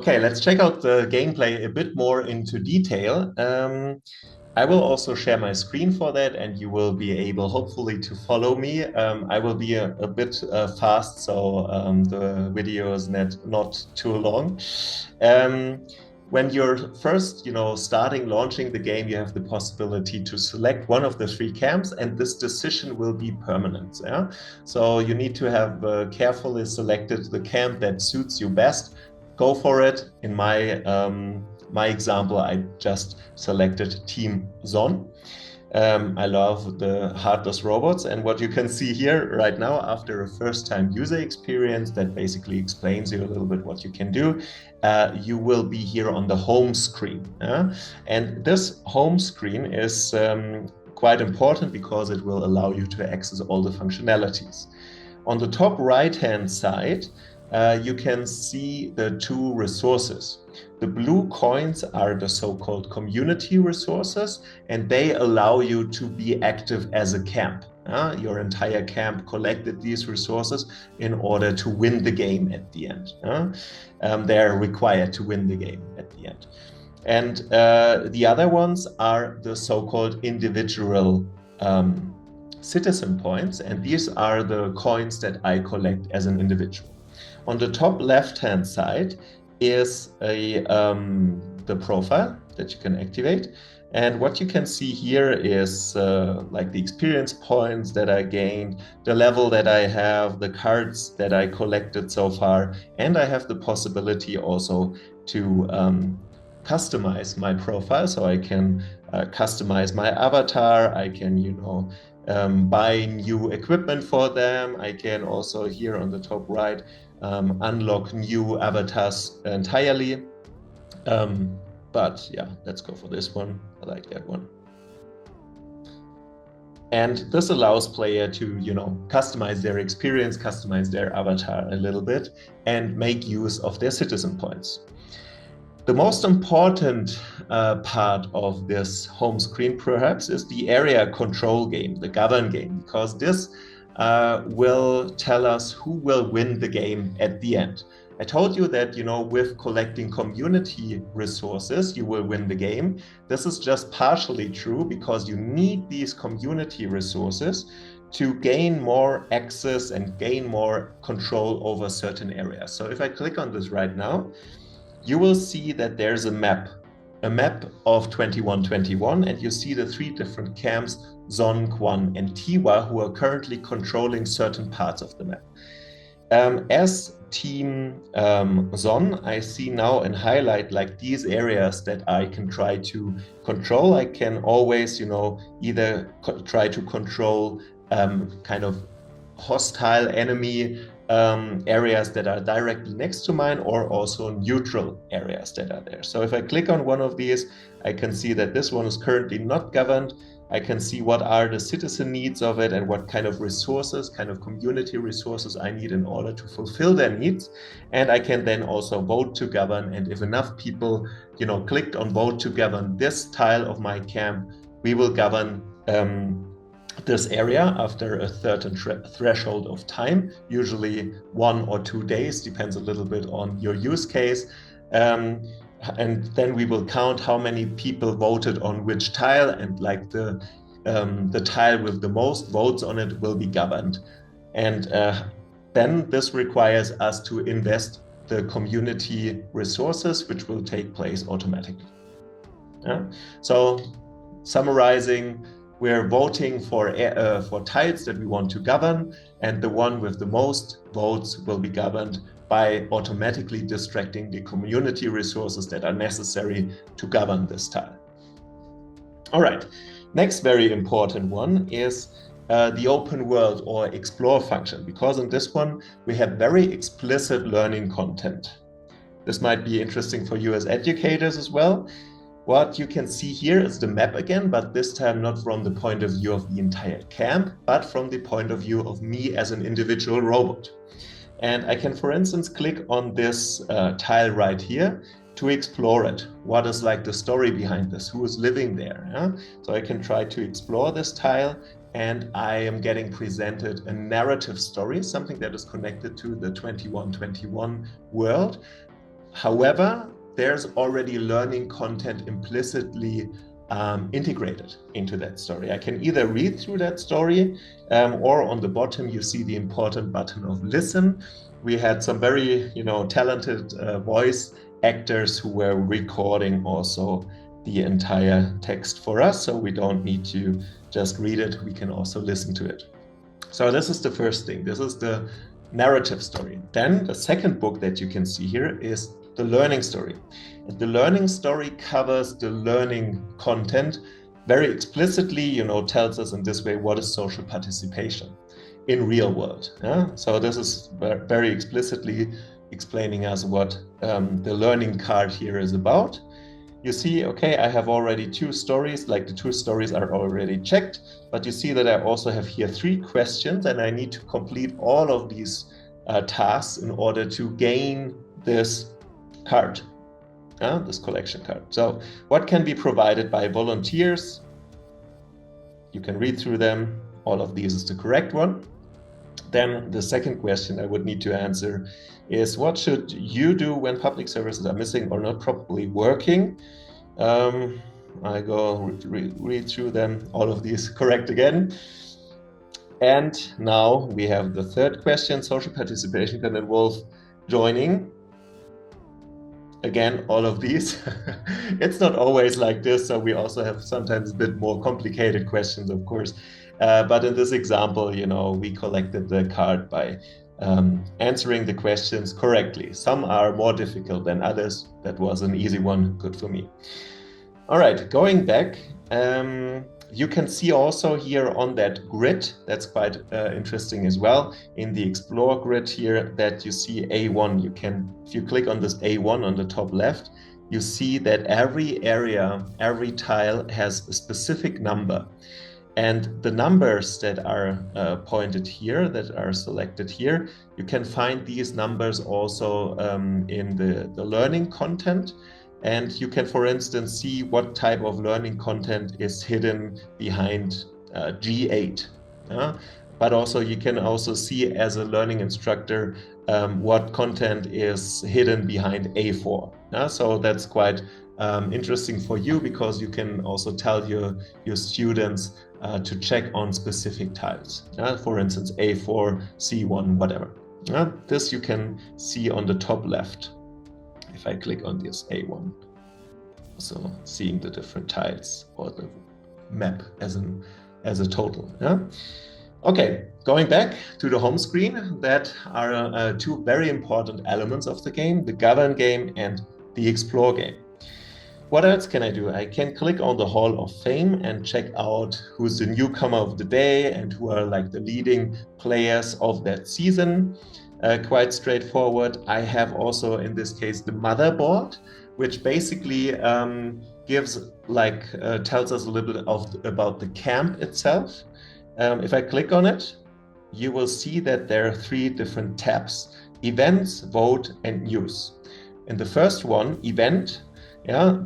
Okay, let's check out the gameplay a bit more into detail. I will also share my screen for that, and you will be able, hopefully, to follow me. I will be a bit fast, so the video is not too long. Um, when you're first, starting launching the game, you have the possibility to select one of the three camps, and this decision will be permanent. Yeah? So you need to have carefully selected the camp that suits you best. Go for it. In my example, I just selected Team Zon. I love the heartless robots, and what you can see here right now, after a first-time user experience that basically explains you a little bit what you can do, you will be here on the home screen. And this home screen is quite important because it will allow you to access all the functionalities. On the top right-hand side, you can see the two resources. The blue coins are the so-called community resources, and they allow you to be active as a camp. Your entire camp collected these resources in order to win the game at the end. They're required to win the game at the end. And the other ones are the so-called individual citizen points, and these are the coins that I collect as an individual. On the top left-hand side is the profile that you can activate. And what you can see here is like the experience points that I gained, the level that I have, the cards that I collected so far, and I have the possibility also to customize my profile. So I can customize my avatar, I can, buy new equipment for them. I can also, here on the top right, unlock new avatars entirely. But yeah, let's go for this one. I like that one. And this allows player to, customize their experience, customize their avatar a little bit, and make use of their citizen points. The most important part of this home screen, perhaps, is the area control game, the govern game, because this will tell us who will win the game at the end. I told you that, with collecting community resources, you will win the game. This is just partially true because you need these community resources to gain more access and gain more control over certain areas. So if I click on this right now, you will see that there's a map of 2121, and you see the three different camps, Zon, Quan, and Tiwa, who are currently controlling certain parts of the map. As Team Zon, I see now and highlight like these areas that I can try to control. I can always, either try to control kind of hostile enemy areas that are directly next to mine, or also neutral areas that are there. So if I click on one of these, I can see that this one is currently not governed. I can see what are the citizen needs of it and what kind of resources, kind of community resources I need in order to fulfill their needs. And I can then also vote to govern. And if enough people, clicked on vote to govern this tile of my camp, we will govern this area after a certain threshold of time, usually 1 or 2 days, depends a little bit on your use case. And then we will count how many people voted on which tile, and like the tile with the most votes on it will be governed. And then this requires us to invest the community resources, which will take place automatically. So summarizing, we're voting for tiles that we want to govern, and the one with the most votes will be governed by automatically distracting the community resources that are necessary to govern this tile. All right, next very important one is the open world or explore function, because in this one we have very explicit learning content. This might be interesting for you as educators as well. What you can see here is the map again, but this time not from the point of view of the entire camp, but from the point of view of me as an individual robot. And I can, for instance, click on this tile right here to explore it. What is like the story behind this? Who is living there? So I can try to explore this tile, and I am getting presented a narrative story, something that is connected to the 2121 world. However, there's already learning content implicitly integrated into that story. I can either read through that story or on the bottom you see the important button of listen. We had some very talented voice actors who were recording also the entire text for us, so we don't need to just read it, we can also listen to it. So this is the first thing. This is the narrative story. Then the second book that you can see here is the learning story. And the learning story covers the learning content very explicitly, tells us in this way what is social participation in real world. Yeah? So this is very explicitly explaining us what the learning card here is about. You see, okay, I have already 2 stories, like the 2 stories are already checked, but you see that I also have here 3 questions and I need to complete all of these tasks in order to gain this card, this collection card. So what can be provided by volunteers? You can read through them. All of these is the correct one. Then the second question I would need to answer is, what should you do when public services are missing or not properly working? I go read through them, all of these correct again. And now we have the third question. Social participation can involve joining. Again, all of these. It's not always like this, so we also have sometimes a bit more complicated questions, of course. But in this example, we collected the card by answering the questions correctly. Some are more difficult than others. That was an easy one, good for me. All right, going back, you can see also here on that grid, that's quite interesting as well, in the Explore grid here, that you see A1. If you click on this A1 on the top left, you see that every area, every tile has a specific number. And the numbers that are pointed here, that are selected here, you can find these numbers also in the learning content. And you can, for instance, see what type of learning content is hidden behind G8. But also you can also see as a learning instructor what content is hidden behind A4. So that's quite interesting for you, because you can also tell your students to check on specific tiles. For instance, A4, C1, whatever. This you can see on the top left. If I click on this A1, so seeing the different tiles or the map as a total. Okay, going back to the home screen, that are 2 very important elements of the game: the Govern game and the Explore game. What else can I do? I can click on the Hall of Fame and check out who's the newcomer of the day and who are like the leading players of that season. Quite straightforward. I have also, in this case, the motherboard, which basically tells us a little bit about the camp itself. If I click on it, you will see that there are 3 different tabs: events, vote, and news. In the first one, event,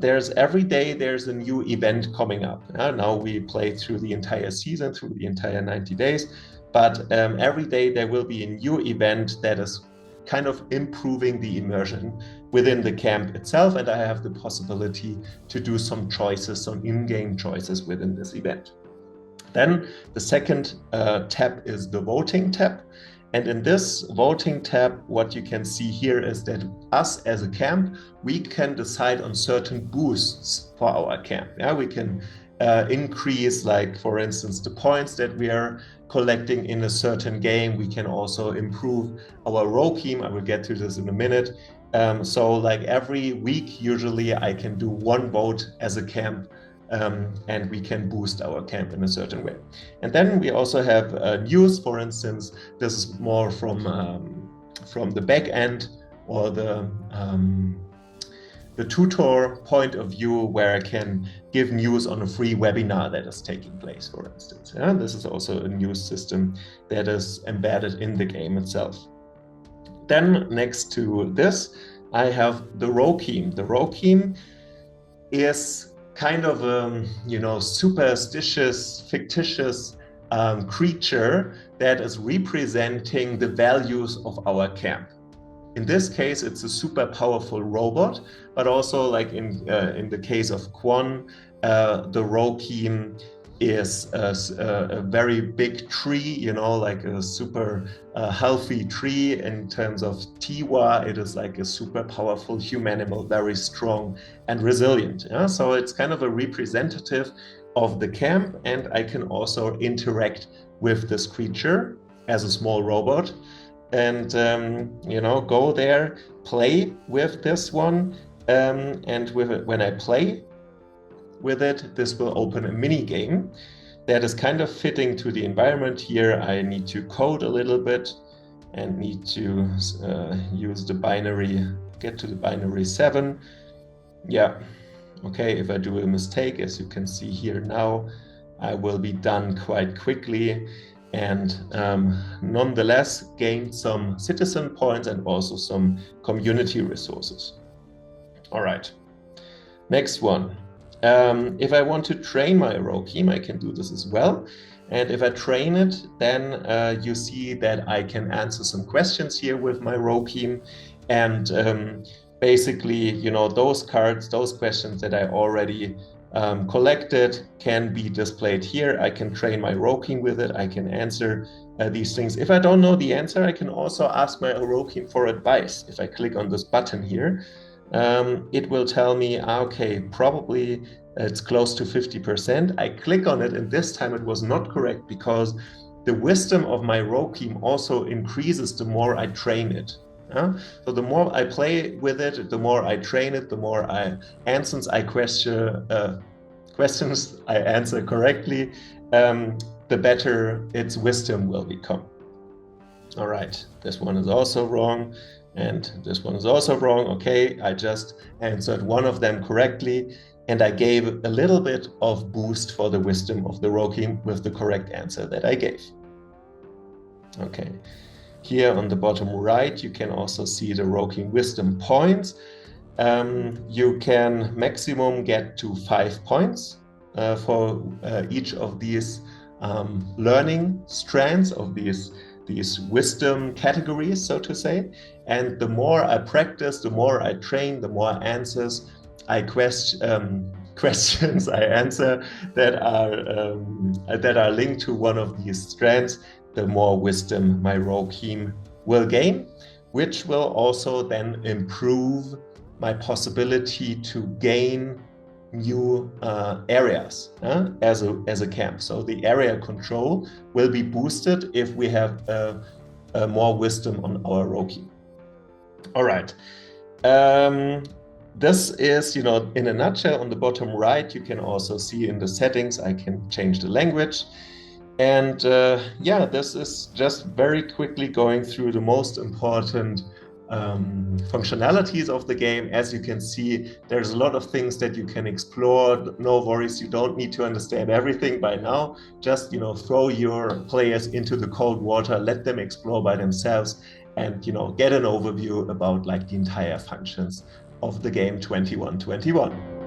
there's every day there's a new event coming up. Now we play through the entire season, through the entire 90 days. But every day there will be a new event that is kind of improving the immersion within the camp itself. And I have the possibility to do some choices, some in-game choices within this event. Then the second tab is the voting tab. And in this voting tab, what you can see here is that us as a camp, we can decide on certain boosts for our camp. We can increase, like, for instance, the points that we are collecting in a certain game. We can also improve our row team. I will get to this in a minute. So like every week, usually I can do 1 vote as a camp, and we can boost our camp in a certain way. And then we also have news, for instance. This is more from the back end or the tutor point of view, where I can give news on a free webinar that is taking place, for instance. This is also a news system that is embedded in the game itself. Then next to this, I have the row team. The row team is kind of a superstitious, fictitious creature that is representing the values of our camp. in this case, it's a super powerful robot, but also like in the case of Kwon, the Rokim is a very big tree, you know, like a super healthy tree. In terms of Tiwa, it is like a super powerful humanimal, very strong and resilient. Yeah? So it's kind of a representative of the camp, and I can also interact with this creature as a small robot and you know, go there, play with this one, and with it, when I play with it, this will open a mini game that is kind of fitting to the environment here. I need to code a little bit and need to use the binary, get to the binary 7. Yeah, okay, if I do a mistake, as you can see here now, I will be done quite quickly, and nonetheless gain some citizen points and also some community resources. All right, next one. If I want to train my Rokim, I can do this as well. And if I train it, then you see that I can answer some questions here with my Rokim. And basically, you know, those cards, those questions that I already collected can be displayed here. I can train my Rokim with it. I can answer these things. If I don't know the answer, I can also ask my Rokim for advice. If I click on this button here, it will tell me, okay, probably it's close to 50%. I click on it, and this time it was not correct because the wisdom of my Rokim also increases the more I train it. So the more I play with it, the more I train it, the more questions I answer correctly, the better its wisdom will become. All right, this one is also wrong, and this one is also wrong. Okay, I just answered one of them correctly, and I gave a little bit of boost for the wisdom of the Rokim with the correct answer that I gave. Okay. Here on the bottom right, you can also see the Rokim wisdom points. You can maximum get to 5 points for each of these learning strands of these wisdom categories, so to say. And the more I practice, the more I train, the more answers questions I answer that are linked to one of these strands, the more wisdom my Rokim will gain, which will also then improve my possibility to gain new areas as a camp. So the area control will be boosted if we have more wisdom on our Rokim. All right. This is, you know, in a nutshell. On the bottom right, you can also see in the settings, I can change the language. And yeah, this is just very quickly going through the most important functionalities of the game. As you can see, there's a lot of things that you can explore. No worries, you don't need to understand everything by now. Just, you know, throw your players into the cold water, let them explore by themselves, and, you know, get an overview about like the entire functions of the game 2121.